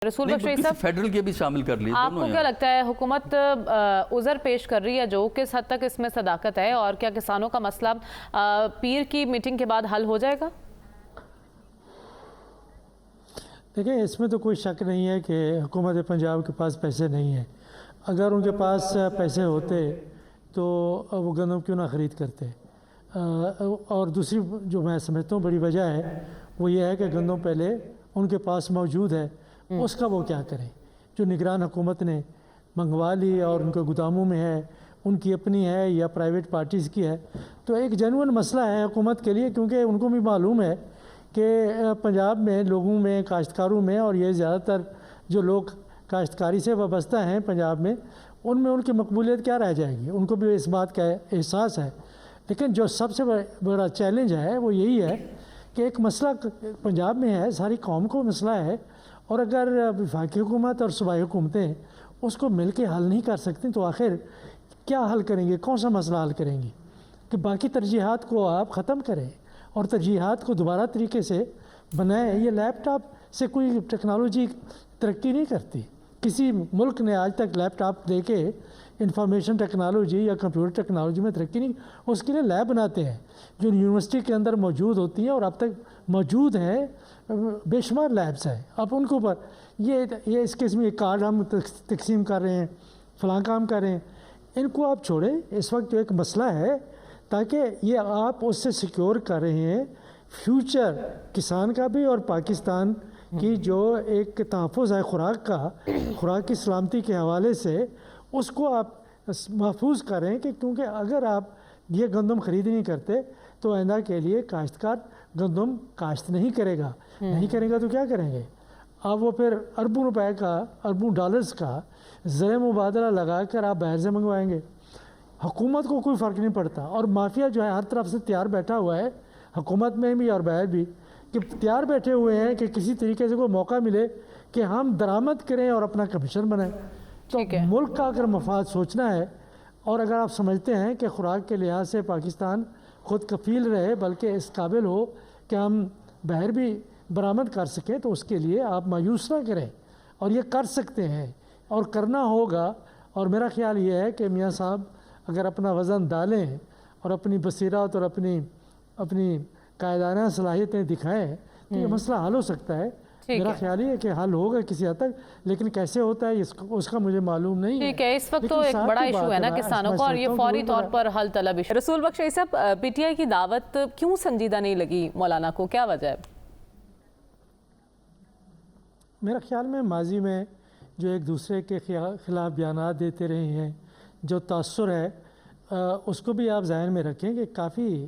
رسول بخش صاحب فیڈرل کے بھی شامل کر لیے. آپ کو کیا لگتا ہے حکومت عذر پیش کر رہی ہے جو کس حد تک اس میں صداقت ہے اور کیا کسانوں کا مسئلہ پیر کی میٹنگ کے بعد حل ہو جائے گا؟ دیکھیں اس میں تو کوئی شک نہیں ہے کہ حکومت پنجاب کے پاس پیسے نہیں ہیں. اگر ان کے پاس پیسے ہوتے تو وہ گندم کیوں نہ خرید کرتے. اور دوسری جو میں سمجھتا ہوں بڑی وجہ ہے وہ یہ ہے کہ گندم پہلے ان کے پاس موجود ہے، اس کا وہ کیا کریں. جو نگران حکومت نے منگوا لی اور ان کے گوداموں میں ہے، ان کی اپنی ہے یا پرائیویٹ پارٹیز کی ہے، تو ایک جینوئن مسئلہ ہے حکومت کے لیے، کیونکہ ان کو بھی معلوم ہے کہ پنجاب میں لوگوں میں، کاشتکاروں میں، اور یہ زیادہ تر جو لوگ کاشتکاری سے وابستہ ہیں پنجاب میں، ان کی مقبولیت کیا رہ جائے گی. ان کو بھی اس بات کا احساس ہے. لیکن جو سب سے بڑا چیلنج ہے وہ یہی ہے کہ ایک مسئلہ پنجاب میں ہے، ساری قوم کو مسئلہ ہے، اور اگر وفاقی حکومت اور صوبائی حکومتیں اس کو مل کے حل نہیں کر سکتی تو آخر کیا حل کریں گے، کون سا مسئلہ حل کریں گے. کہ باقی ترجیحات کو آپ ختم کریں اور ترجیحات کو دوبارہ طریقے سے بنائیں. یہ لیپ ٹاپ سے کوئی ٹیکنالوجی ترقی نہیں کرتی. کسی ملک نے آج تک لیپ ٹاپ دے کے انفارمیشن ٹیکنالوجی یا کمپیوٹر ٹیکنالوجی میں ترقی نہیں. اس کے لیے لیب بناتے ہیں جو یونیورسٹی کے اندر موجود ہوتی ہیں، اور اب تک موجود ہیں بے شمار لیبس ہیں. اب ان کے اوپر یہ اس قسم کے کارڈ ہم تقسیم کر رہے ہیں، فلاں کام کر رہے ہیں، ان کو آپ چھوڑیں. اس وقت جو ایک مسئلہ ہے تاکہ یہ آپ اس سے سیکیور کر رہے ہیں فیوچر کسان کا بھی اور پاکستان کی جو ایک تحفظ ہے خوراک کا، خوراک کی سلامتی کے حوالے سے، اس کو آپ محفوظ کریں. کہ کیونکہ اگر آپ یہ گندم خرید نہیں کرتے تو آئندہ کے لیے کاشتکار گندم کاشت نہیں کرے گا. نہیں کرے گا تو کیا کریں گے؟ اب وہ پھر اربوں روپے کا، اربوں ڈالرز کا زر مبادلہ لگا کر آپ باہر سے منگوائیں گے. حکومت کو کوئی فرق نہیں پڑتا، اور مافیا جو ہے ہر طرف سے تیار بیٹھا ہوا ہے، حکومت میں بھی اور باہر بھی، کہ تیار بیٹھے ہوئے ہیں کہ کسی طریقے سے کوئی موقع ملے کہ ہم درآمد کریں اور اپنا کمیشن بنائیں. تو ملک کا اگر مفاد سوچنا ہے، اور اگر آپ سمجھتے ہیں کہ خوراک کے لحاظ سے پاکستان خود کفیل رہے بلکہ اس قابل ہو کہ ہم باہر بھی برآمد کر سکیں، تو اس کے لیے آپ مایوس نہ کریں، اور یہ کر سکتے ہیں اور کرنا ہوگا. اور میرا خیال یہ ہے کہ میاں صاحب اگر اپنا وزن ڈالیں اور اپنی بصیرت اور اپنی قائدانہ صلاحیتیں دکھائیں تو یہ مسئلہ حل ہو سکتا ہے. میرا خیال ہے کہ حل ہوگا کسی حد تک، لیکن کیسے ہوتا ہے اس کا مجھے معلوم نہیں ہے. ٹھیک ہے، اس وقت تو ایک بڑا ایشو ہے نا کسانوں کا، اور یہ فوری طور پر حل طلب ایشو. رسول بخش صاحب، پی ٹی آئی کی دعوت کیوں سنجیدہ نہیں لگی مولانا کو، کیا وجہ ہے؟ میرا خیال میں ماضی میں جو ایک دوسرے کے خلاف بیانات دیتے رہے ہیں، جو تاثر ہے اس کو بھی آپ ذہن میں رکھیں کہ کافی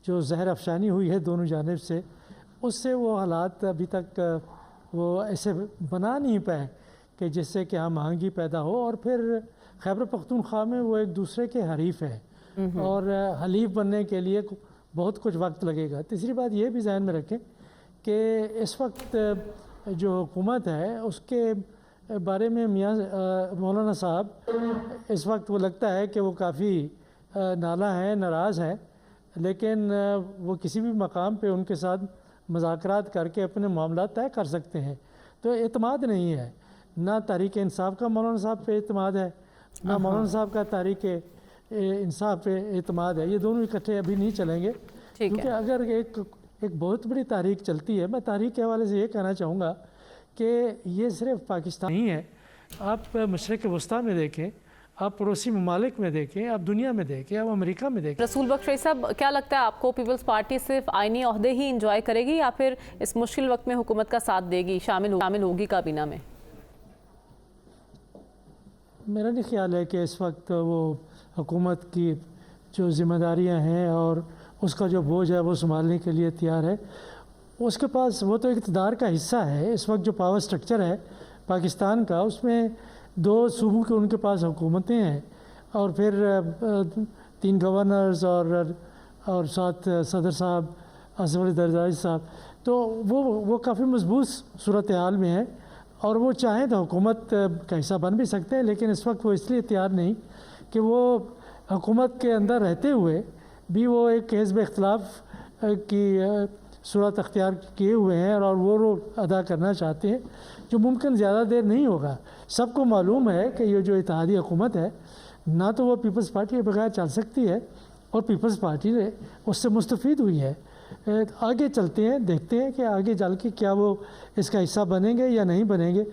جو زہر افشانی ہوئی ہے دونوں جانب سے، اس سے وہ حالات ابھی تک وہ ایسے بنا نہیں پائے کہ جس سے کہ ہم آہنگی پیدا ہو. اور پھر خیبر پختونخوا میں وہ ایک دوسرے کے حریف ہیں اور حلیف بننے کے لیے بہت کچھ وقت لگے گا. تیسری بات یہ بھی ذہن میں رکھیں کہ اس وقت جو حکومت ہے اس کے بارے میں مولانا صاحب اس وقت وہ لگتا ہے کہ وہ کافی نالاں ہیں، ناراض ہیں، لیکن وہ کسی بھی مقام پہ ان کے ساتھ مذاکرات کر کے اپنے معاملات طے کر سکتے ہیں. تو اعتماد نہیں ہے، نہ تحریک انصاف کا مولانا صاحب پہ اعتماد ہے، نہ مولانا صاحب کا تحریک انصاف پہ اعتماد ہے. یہ دونوں اکٹھے ابھی نہیں چلیں گے، کیونکہ اگر ایک بہت بڑی تحریک چلتی ہے، میں تحریک کے حوالے سے یہ کہنا چاہوں گا کہ یہ صرف پاکستان نہیں ہے. آپ مشرق وسطیٰ میں دیکھیں، آپ پڑوسی ممالک میں دیکھیں، آپ دنیا میں دیکھیں، آپ امریکہ میں دیکھیں. رسول بخش صاحب، کیا لگتا ہے آپ کو پیپلز پارٹی صرف آئینی عہدے ہی انجوائے کرے گی یا پھر اس مشکل وقت میں حکومت کا ساتھ دے گی، شامل ہوگی کابینہ میں؟ میرا نہیں خیال ہے کہ اس وقت وہ حکومت کی جو ذمہ داریاں ہیں اور اس کا جو بوجھ ہے وہ سنبھالنے کے لیے تیار ہے. اس کے پاس وہ تو اقتدار کا حصہ ہے. اس وقت جو پاور سٹرکچر ہے پاکستان کا، اس میں 2 صوبوں کے ان کے پاس حکومتیں ہیں، اور پھر 3 گورنرز اور ساتھ صدر صاحب آصف علی زرداری صاحب. تو وہ کافی مضبوط صورتحال میں ہیں، اور وہ چاہیں تو حکومت کا حصہ بن بھی سکتے ہیں. لیکن اس وقت وہ اس لیے تیار نہیں کہ وہ حکومت کے اندر رہتے ہوئے بھی وہ ایک حزب اختلاف کی صورت اختیار کیے ہوئے ہیں اور وہ رول ادا کرنا چاہتے ہیں جو ممکن زیادہ دیر نہیں ہوگا۔ سب کو معلوم ہے کہ یہ جو اتحادی حکومت ہے نہ تو وہ پیپلز پارٹی کے بغیر چل سکتی ہے اور پیپلز پارٹی نے اس سے مستفید ہوئی ہے۔ آگے چلتے ہیں، دیکھتے ہیں کہ آگے چل کے کیا وہ اس کا حصہ بنیں گے یا نہیں بنیں گے۔